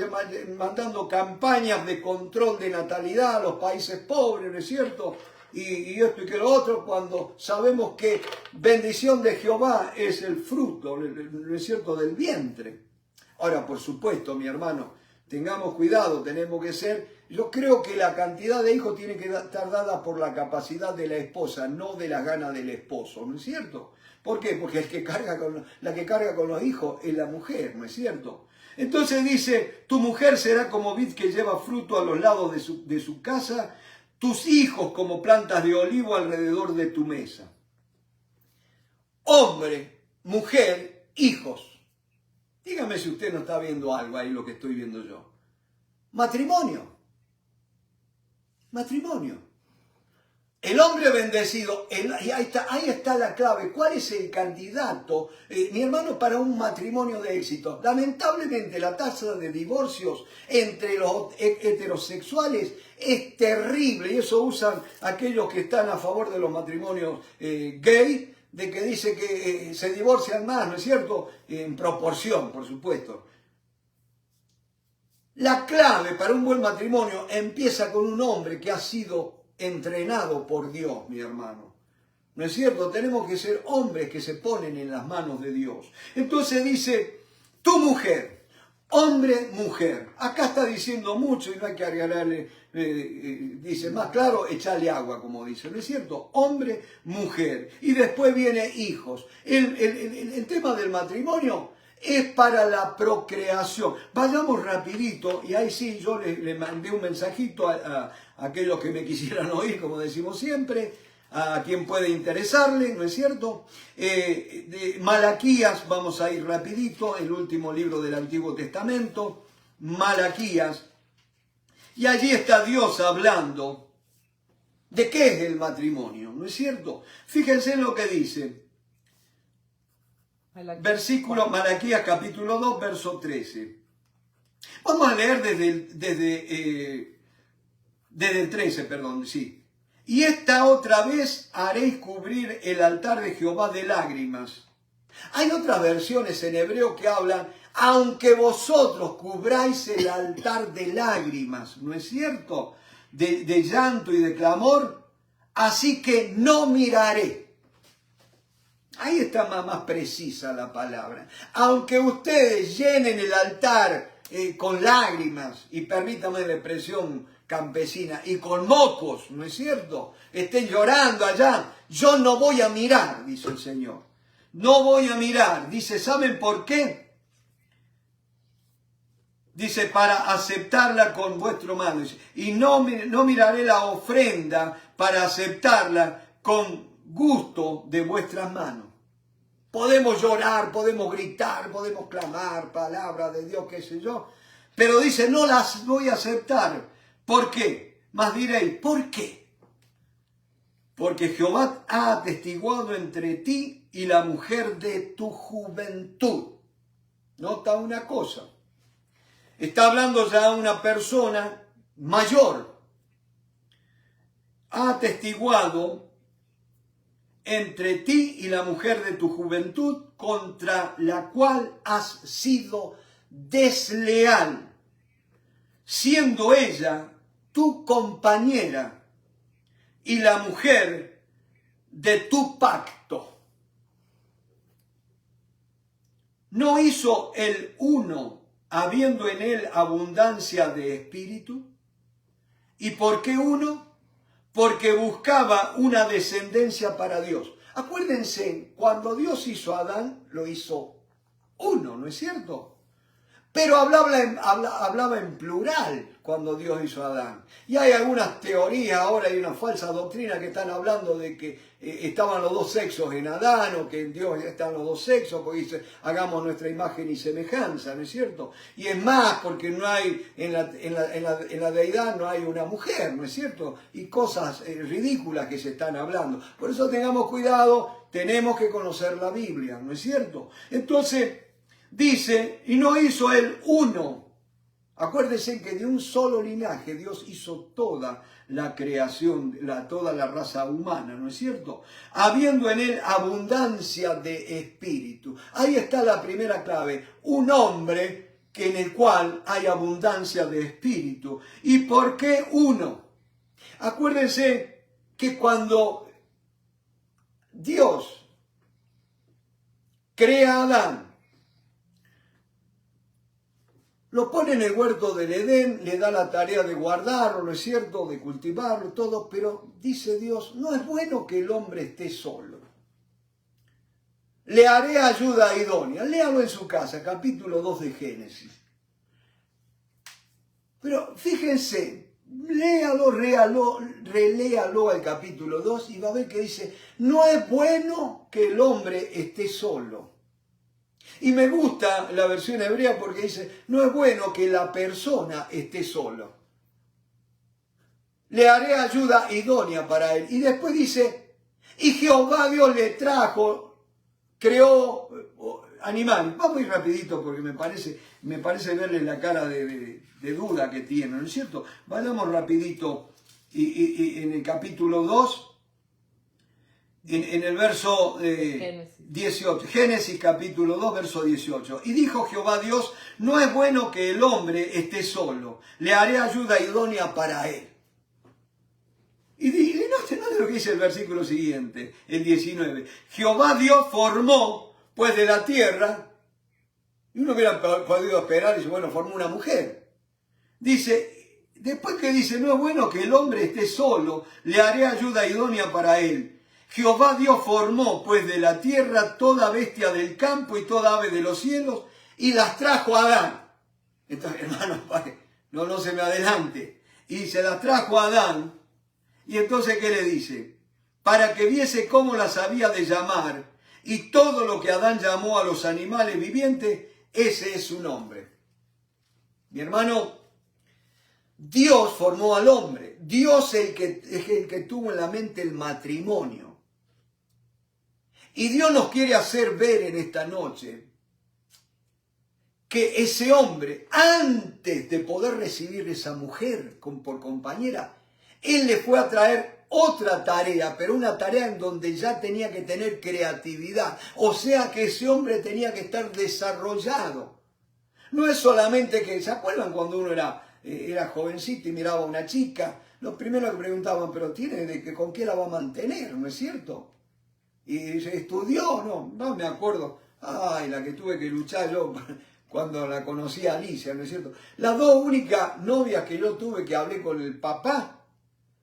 mandando campañas de control de natalidad a los países pobres, ¿no es cierto? Y esto y que lo otro, cuando sabemos que bendición de Jehová es el fruto, ¿no es cierto?, del vientre. Ahora, por supuesto, mi hermano, tengamos cuidado, tenemos que ser... Yo creo que la cantidad de hijos tiene que estar dada por la capacidad de la esposa, no de las ganas del esposo, ¿no es cierto? ¿Por qué? Porque la que carga con los hijos es la mujer, ¿no es cierto? Entonces dice, tu mujer será como vid que lleva fruto a los lados de su casa, tus hijos como plantas de olivo alrededor de tu mesa. Hombre, mujer, hijos. Dígame si usted no está viendo algo ahí, lo que estoy viendo yo. Matrimonio. Matrimonio. El hombre bendecido, ahí está la clave. ¿Cuál es el candidato, mi hermano, para un matrimonio de éxito? Lamentablemente la tasa de divorcios entre los heterosexuales es terrible y eso usan aquellos que están a favor de los matrimonios gay, de que dice que se divorcian más, ¿no es cierto? En proporción, por supuesto. La clave para un buen matrimonio empieza con un hombre que ha sido entrenado por Dios, mi hermano. ¿No es cierto? Tenemos que ser hombres que se ponen en las manos de Dios. Entonces dice, tu mujer, Hombre, mujer. Acá está diciendo mucho y no hay que agregarle, dice, más claro, echarle agua, como dice, ¿no es cierto? Hombre, mujer. Y después viene hijos. El tema del matrimonio es para la procreación. Vayamos rapidito, y ahí sí, yo le mandé un mensajito a aquellos que me quisieran oír, como decimos siempre, a quien puede interesarle, ¿no es cierto? De Malaquías, vamos a ir rapidito, el último libro del Antiguo Testamento, Malaquías, y allí está Dios hablando de qué es el matrimonio, ¿no es cierto? Fíjense en lo que dice, versículo, Malaquías capítulo 2, verso 13. Vamos a leer desde el 13, perdón, sí. Y esta otra vez haréis cubrir el altar de Jehová de lágrimas. Hay otras versiones en hebreo que hablan, aunque vosotros cubráis el altar de lágrimas, ¿no es cierto? De llanto y de clamor, así que no miraré. Ahí está más precisa la palabra. Aunque ustedes llenen el altar con lágrimas, y permítame la expresión campesina, y con mocos, ¿no es cierto? Estén llorando allá, yo no voy a mirar, dice el Señor. No voy a mirar. Dice, ¿saben por qué? Dice, para aceptarla con vuestro mano. Dice, y no miraré la ofrenda para aceptarla con gusto de vuestras manos. Podemos llorar, podemos gritar, podemos clamar, palabra de Dios, qué sé yo. Pero dice, no las voy a aceptar. ¿Por qué? Más diréis, ¿por qué? Porque Jehová ha atestiguado entre ti y la mujer de tu juventud. Nota una cosa. Está hablando ya una persona mayor. Ha atestiguado entre ti y la mujer de tu juventud, contra la cual has sido desleal, siendo ella tu compañera y la mujer de tu pacto. ¿No hizo el uno, habiendo en él abundancia de espíritu? ¿Y por qué uno? Porque buscaba una descendencia para Dios. Acuérdense, cuando Dios hizo a Adán, lo hizo uno, ¿no es cierto? Pero hablaba en plural cuando Dios hizo a Adán. Y hay algunas teorías, ahora hay una falsa doctrina que están hablando de que estaban los dos sexos en Adán, o que en Dios están los dos sexos, porque dice, hagamos nuestra imagen y semejanza, ¿no es cierto? Y es más, porque no hay, en la deidad no hay una mujer, ¿no es cierto? Y cosas ridículas que se están hablando. Por eso tengamos cuidado, tenemos que conocer la Biblia, ¿no es cierto? Entonces, dice, y no hizo él uno. Acuérdense que de un solo linaje Dios hizo toda la creación, toda la raza humana, ¿no es cierto? Habiendo en él abundancia de espíritu. Ahí está la primera clave. Un hombre en el cual hay abundancia de espíritu. ¿Y por qué uno? Acuérdense que cuando Dios crea a Adán, lo pone en el huerto del Edén, le da la tarea de guardarlo, ¿no es cierto?, de cultivarlo, todo, pero dice Dios, no es bueno que el hombre esté solo. Le haré ayuda idónea. Léalo en su casa, capítulo 2 de Génesis. Pero fíjense, léalo, reléalo el capítulo 2 y va a ver que dice, no es bueno que el hombre esté solo. Y me gusta la versión hebrea porque dice, no es bueno que la persona esté solo. Le haré ayuda idónea para él. Y después dice, y Jehová Dios le trajo, creó animales. Vamos a ir rapidito porque me parece verle la cara de duda que tiene, ¿no es cierto? Vayamos rapidito y en el capítulo 2. En el verso 18, Génesis capítulo 2, verso 18. Y dijo Jehová Dios, no es bueno que el hombre esté solo, le haré ayuda idónea para él. Y no lo que dice el versículo siguiente, el 19. Jehová Dios formó, pues de la tierra, Y uno hubiera podido esperar y dice, bueno, formó una mujer. Dice, después que dice, no es bueno que el hombre esté solo, le haré ayuda idónea para él. Jehová Dios formó pues de la tierra toda bestia del campo y toda ave de los cielos y las trajo a Adán. Entonces, hermano, no se me adelante. Y se las trajo a Adán. Y entonces, ¿qué le dice? Para que viese cómo las había de llamar. Y todo lo que Adán llamó a los animales vivientes, ese es su nombre. Mi hermano, Dios formó al hombre. Dios es el que tuvo en la mente el matrimonio. Y Dios nos quiere hacer ver en esta noche que ese hombre, antes de poder recibir esa mujer por compañera, él le fue a traer otra tarea, pero una tarea en donde ya tenía que tener creatividad. O sea que ese hombre tenía que estar desarrollado. No es solamente que, ¿se acuerdan cuando uno era jovencito y miraba a una chica? Lo primero que preguntaban, pero ¿con qué la va a mantener? ¿No es cierto? Y se estudió, no me acuerdo. Ay, la que tuve que luchar yo cuando la conocí a Alicia, ¿no es cierto? Las dos únicas novias que yo tuve que hablé con el papá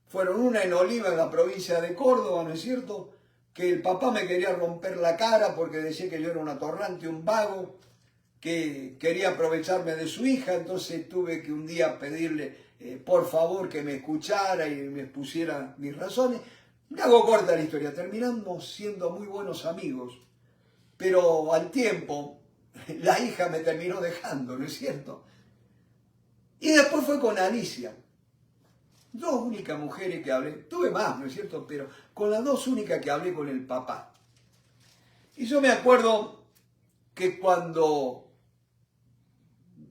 fueron una en Oliva, en la provincia de Córdoba, ¿no es cierto? Que el papá me quería romper la cara porque decía que yo era un atorrante, un vago, que quería aprovecharme de su hija, entonces tuve que un día pedirle por favor que me escuchara y me expusiera mis razones. Me hago corta la historia, terminamos siendo muy buenos amigos, pero al tiempo la hija me terminó dejando, ¿no es cierto? Y después fue con Alicia. Dos únicas mujeres que hablé, tuve más, ¿no es cierto? Pero con las dos únicas que hablé con el papá. Y yo me acuerdo que cuando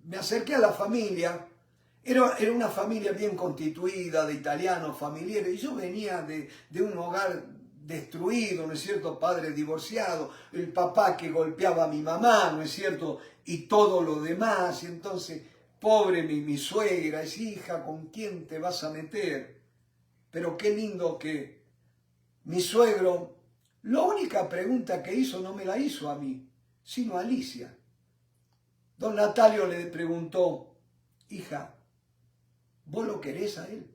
me acerqué a la familia, era una familia bien constituida, de italianos, familiares, y yo venía de un hogar destruido, ¿no es cierto? Padre divorciado, el papá que golpeaba a mi mamá, ¿no es cierto? Y todo lo demás, y entonces, pobre mi suegra, es hija, ¿con quién te vas a meter? Pero qué lindo que mi suegro, la única pregunta que hizo no me la hizo a mí, sino a Alicia. Don Natalio le preguntó, hija, ¿vos lo querés a él?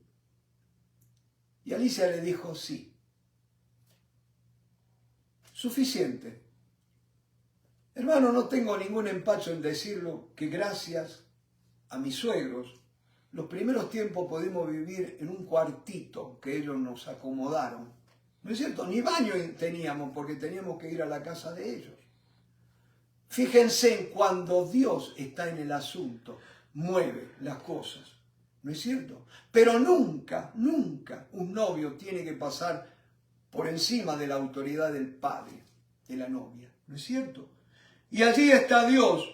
Y Alicia le dijo, sí. Suficiente. Hermano, no tengo ningún empacho en decirlo, que gracias a mis suegros, los primeros tiempos pudimos vivir en un cuartito que ellos nos acomodaron. ¿No es cierto? Ni baño teníamos porque teníamos que ir a la casa de ellos. Fíjense, cuando Dios está en el asunto, mueve las cosas. ¿No es cierto? Pero nunca, nunca un novio tiene que pasar por encima de la autoridad del padre de la novia. ¿No es cierto? Y allí está Dios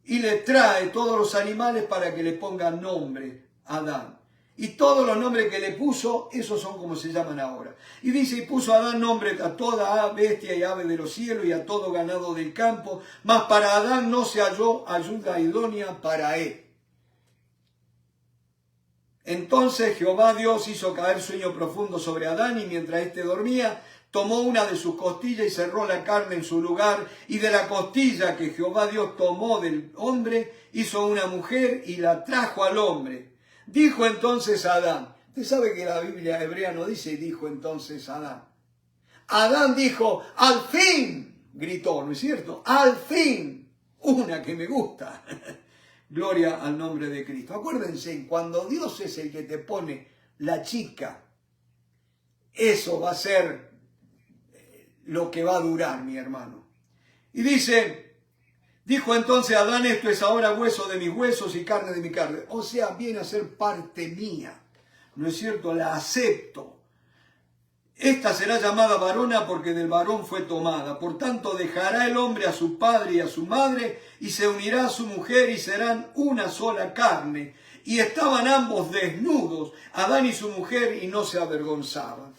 y le trae todos los animales para que le pongan nombre a Adán. Y todos los nombres que le puso, esos son como se llaman ahora. Y dice, y puso a Adán nombre a toda bestia y ave de los cielos y a todo ganado del campo, mas para Adán no se halló ayuda idónea para él. Entonces Jehová Dios hizo caer sueño profundo sobre Adán y mientras éste dormía, tomó una de sus costillas y cerró la carne en su lugar, y de la costilla que Jehová Dios tomó del hombre, hizo una mujer y la trajo al hombre. Dijo entonces Adán, usted sabe que la Biblia hebrea no dice dijo entonces Adán. Adán dijo, al fin, gritó, ¿no es cierto? Al fin, una que me gusta. Gloria al nombre de Cristo. Acuérdense, cuando Dios es el que te pone la chica, eso va a ser lo que va a durar, mi hermano. Y dijo entonces Adán, esto es ahora hueso de mis huesos y carne de mi carne. O sea, viene a ser parte mía. ¿No es cierto? La acepto. Esta será llamada varona porque del varón fue tomada. Por tanto, dejará el hombre a su padre y a su madre y se unirá a su mujer y serán una sola carne. Y estaban ambos desnudos, Adán y su mujer, y no se avergonzaban.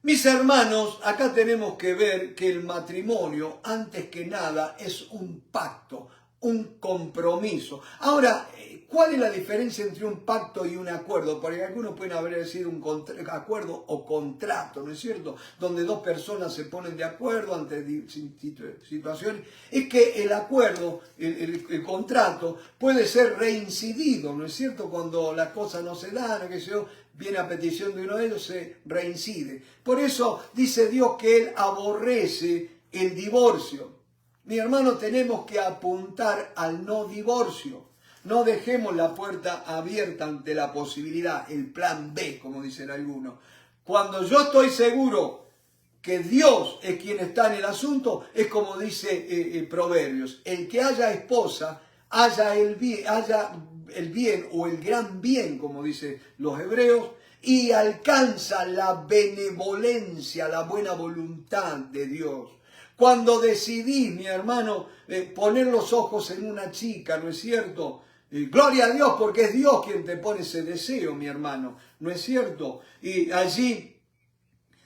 Mis hermanos, acá tenemos que ver que el matrimonio, antes que nada, es un pacto, un compromiso. Ahora, ¿Cuál es la diferencia entre un pacto y un acuerdo? Porque algunos pueden haber sido un acuerdo o contrato, ¿no es cierto? Donde dos personas se ponen de acuerdo ante situaciones. Es que el acuerdo, el contrato, puede ser reincidido, ¿no es cierto? Cuando las cosas no se dan, que se viene a petición de uno de ellos, se reincide. Por eso dice Dios que Él aborrece el divorcio. Mi hermano, tenemos que apuntar al no divorcio. No dejemos la puerta abierta ante la posibilidad, el plan B, como dicen algunos. Cuando yo estoy seguro que Dios es quien está en el asunto, es como dice Proverbios, el que haya esposa, haya el bien o el gran bien, como dicen los hebreos, y alcanza la benevolencia, la buena voluntad de Dios. Cuando decidís, mi hermano, poner los ojos en una chica, ¿no es cierto? Gloria a Dios, porque es Dios quien te pone ese deseo, mi hermano, ¿no es cierto? Y allí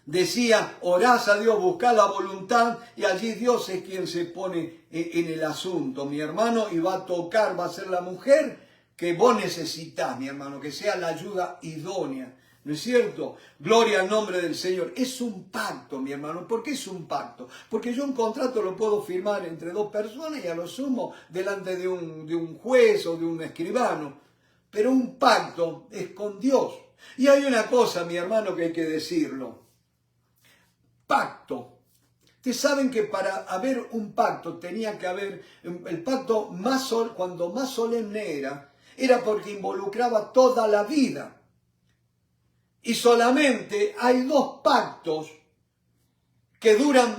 decía, orás a Dios, buscá la voluntad, y allí Dios es quien se pone en el asunto, mi hermano, y va a tocar, va a ser la mujer que vos necesitás, mi hermano, que sea la ayuda idónea. ¿No es cierto? Gloria al nombre del Señor. Es un pacto, mi hermano. ¿Por qué es un pacto? Porque yo un contrato lo puedo firmar entre dos personas y a lo sumo delante de un juez o de un escribano. Pero un pacto es con Dios. Y hay una cosa, mi hermano, que hay que decirlo. Pacto. Ustedes saben que para haber un pacto tenía que haber, el pacto cuando más solemne era porque involucraba toda la vida. Y solamente hay dos pactos que duran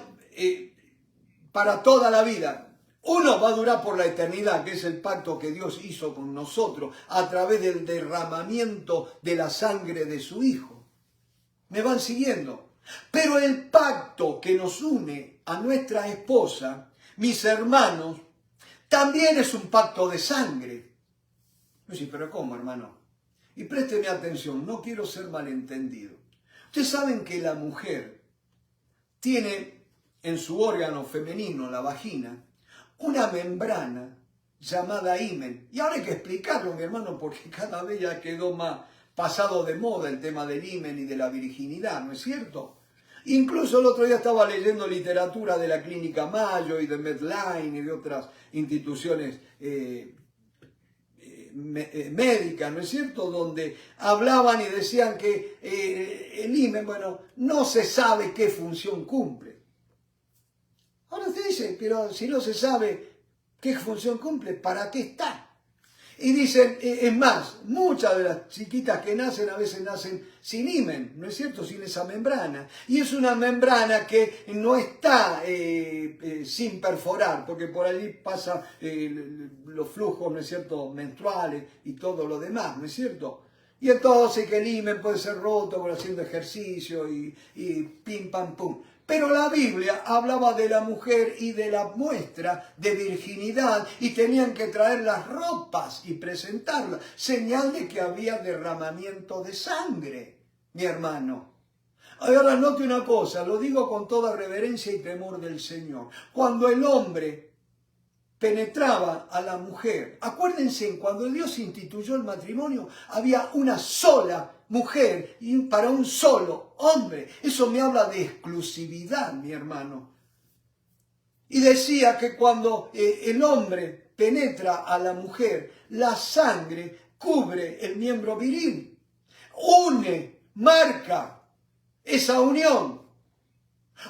para toda la vida. Uno va a durar por la eternidad, que es el pacto que Dios hizo con nosotros a través del derramamiento de la sangre de su Hijo. ¿Me van siguiendo? Pero el pacto que nos une a nuestra esposa, mis hermanos, también es un pacto de sangre. Sí, pero ¿cómo, hermano? Y présteme atención, no quiero ser malentendido. Ustedes saben que la mujer tiene en su órgano femenino, la vagina, una membrana llamada himen. Y ahora hay que explicarlo, mi hermano, porque cada vez ya quedó más pasado de moda el tema del himen y de la virginidad, ¿no es cierto? Incluso el otro día estaba leyendo literatura de la Clínica Mayo y de Medline y de otras instituciones médica, ¿no es cierto?, donde hablaban y decían que el himen, bueno, no se sabe qué función cumple. Ahora usted dice, pero si no se sabe qué función cumple, ¿para qué está? Y dicen, es más, muchas de las chiquitas que nacen a veces nacen sin himen, ¿no es cierto?, sin esa membrana. Y es una membrana que no está sin perforar, porque por allí pasan los flujos, ¿no es cierto?, menstruales y todo lo demás, ¿no es cierto? Y entonces que el himen puede ser roto por haciendo ejercicio y pim, pam, pum. Pero la Biblia hablaba de la mujer y de la muestra de virginidad y tenían que traer las ropas y presentarlas, señal de que había derramamiento de sangre, mi hermano. Ahora note una cosa, lo digo con toda reverencia y temor del Señor. Cuando el hombre penetraba a la mujer, acuérdense, cuando Dios instituyó el matrimonio, había una sola mujer y para un solo hombre. Eso me habla de exclusividad, mi hermano. Y decía que cuando el hombre penetra a la mujer, la sangre cubre el miembro viril, une, marca esa unión.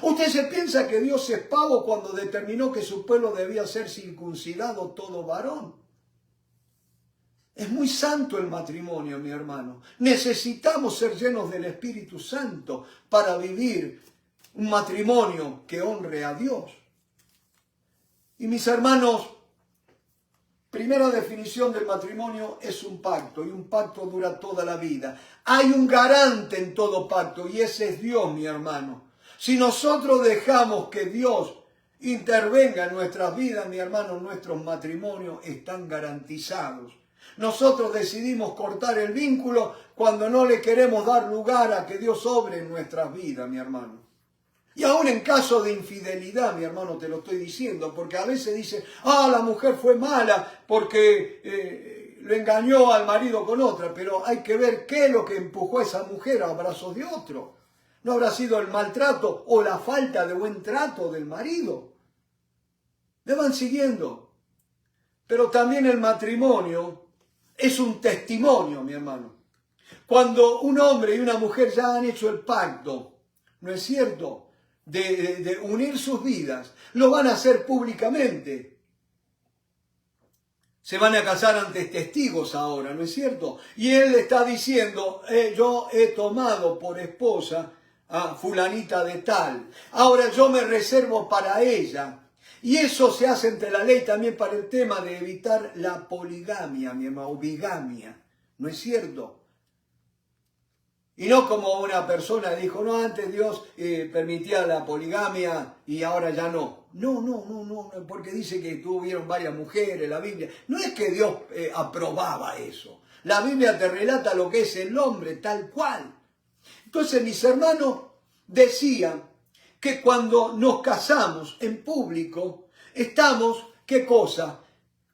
¿Usted se piensa que Dios es pavo cuando determinó que su pueblo debía ser circuncidado todo varón? Es muy santo el matrimonio, mi hermano. Necesitamos ser llenos del Espíritu Santo para vivir un matrimonio que honre a Dios. Y mis hermanos, primera definición del matrimonio es un pacto, y un pacto dura toda la vida. Hay un garante en todo pacto, y ese es Dios, mi hermano. Si nosotros dejamos que Dios intervenga en nuestras vidas, mi hermano, nuestros matrimonios están garantizados. Nosotros decidimos cortar el vínculo cuando no le queremos dar lugar a que Dios obre en nuestras vidas, mi hermano. Y aún en caso de infidelidad, mi hermano, te lo estoy diciendo, porque a veces dicen, la mujer fue mala porque lo engañó al marido con otra, pero hay que ver qué es lo que empujó a esa mujer a brazos de otro. ¿No habrá sido el maltrato o la falta de buen trato del marido? Me van siguiendo. Pero también el matrimonio es un testimonio, mi hermano. Cuando un hombre y una mujer ya han hecho el pacto, ¿no es cierto?, de unir sus vidas, lo van a hacer públicamente. Se van a casar ante testigos ahora, ¿no es cierto? Y él le está diciendo, yo he tomado por esposa a fulanita de tal. Ahora yo me reservo para ella. Y eso se hace entre la ley también para el tema de evitar la poligamia, mi hermano, o bigamia, ¿no es cierto? Y no como una persona dijo, no, antes Dios permitía la poligamia y ahora ya no. No, porque dice que tuvieron varias mujeres, la Biblia. No es que Dios aprobaba eso. La Biblia te relata lo que es el hombre tal cual. Entonces mis hermanos decían que cuando nos casamos en público, estamos, ¿qué cosa?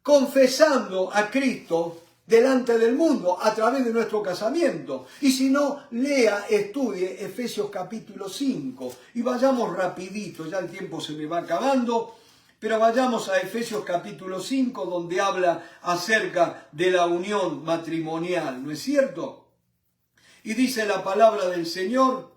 Confesando a Cristo delante del mundo a través de nuestro casamiento. Y si no, lea, estudie Efesios capítulo 5. Y vayamos rapidito, ya el tiempo se me va acabando, pero vayamos a Efesios capítulo 5, donde habla acerca de la unión matrimonial, ¿no es cierto? Y dice la palabra del Señor,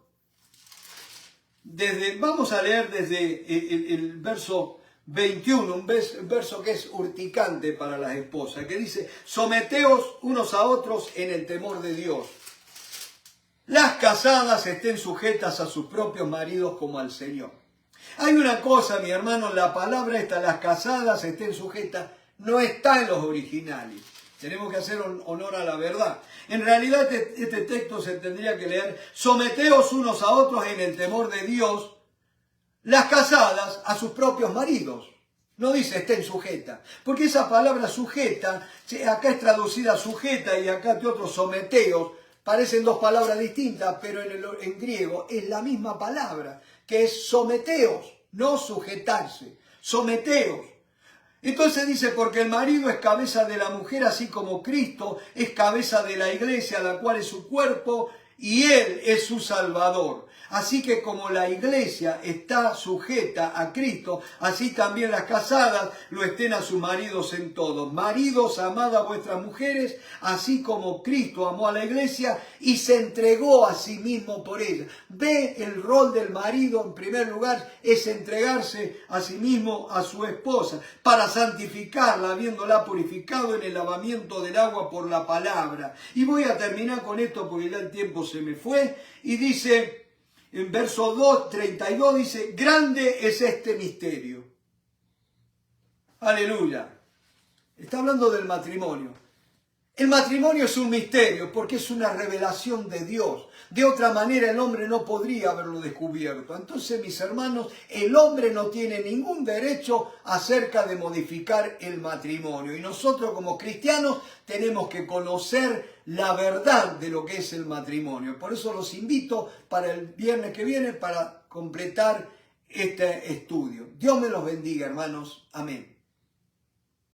vamos a leer desde el verso 21, un verso que es urticante para las esposas, que dice, someteos unos a otros en el temor de Dios. Las casadas estén sujetas a sus propios maridos como al Señor. Hay una cosa, mi hermano, la palabra esta, las casadas estén sujetas, no está en los originales. Tenemos que hacer honor a la verdad. En realidad este texto se tendría que leer, someteos unos a otros en el temor de Dios, las casadas a sus propios maridos. No dice estén sujetas, porque esa palabra sujeta, acá es traducida sujeta y acá de otros someteos, parecen dos palabras distintas, pero en griego es la misma palabra, que es someteos, no sujetarse, someteos. Entonces dice, porque el marido es cabeza de la mujer, así como Cristo es cabeza de la iglesia, la cual es su cuerpo, y Él es su Salvador. Así que como la iglesia está sujeta a Cristo, así también las casadas lo estén a sus maridos en todo. Maridos, amad a vuestras mujeres, así como Cristo amó a la iglesia y se entregó a sí mismo por ella. Ve, el rol del marido en primer lugar es entregarse a sí mismo a su esposa para santificarla, habiéndola purificado en el lavamiento del agua por la palabra. Y voy a terminar con esto porque ya el tiempo se me fue y dice... En verso 32 dice, grande es este misterio. Aleluya. Está hablando del matrimonio. El matrimonio es un misterio porque es una revelación de Dios. De otra manera el hombre no podría haberlo descubierto. Entonces, mis hermanos, el hombre no tiene ningún derecho acerca de modificar el matrimonio. Y nosotros como cristianos tenemos que conocer la verdad de lo que es el matrimonio. Por eso los invito para el viernes que viene para completar este estudio. Dios me los bendiga, hermanos. Amén.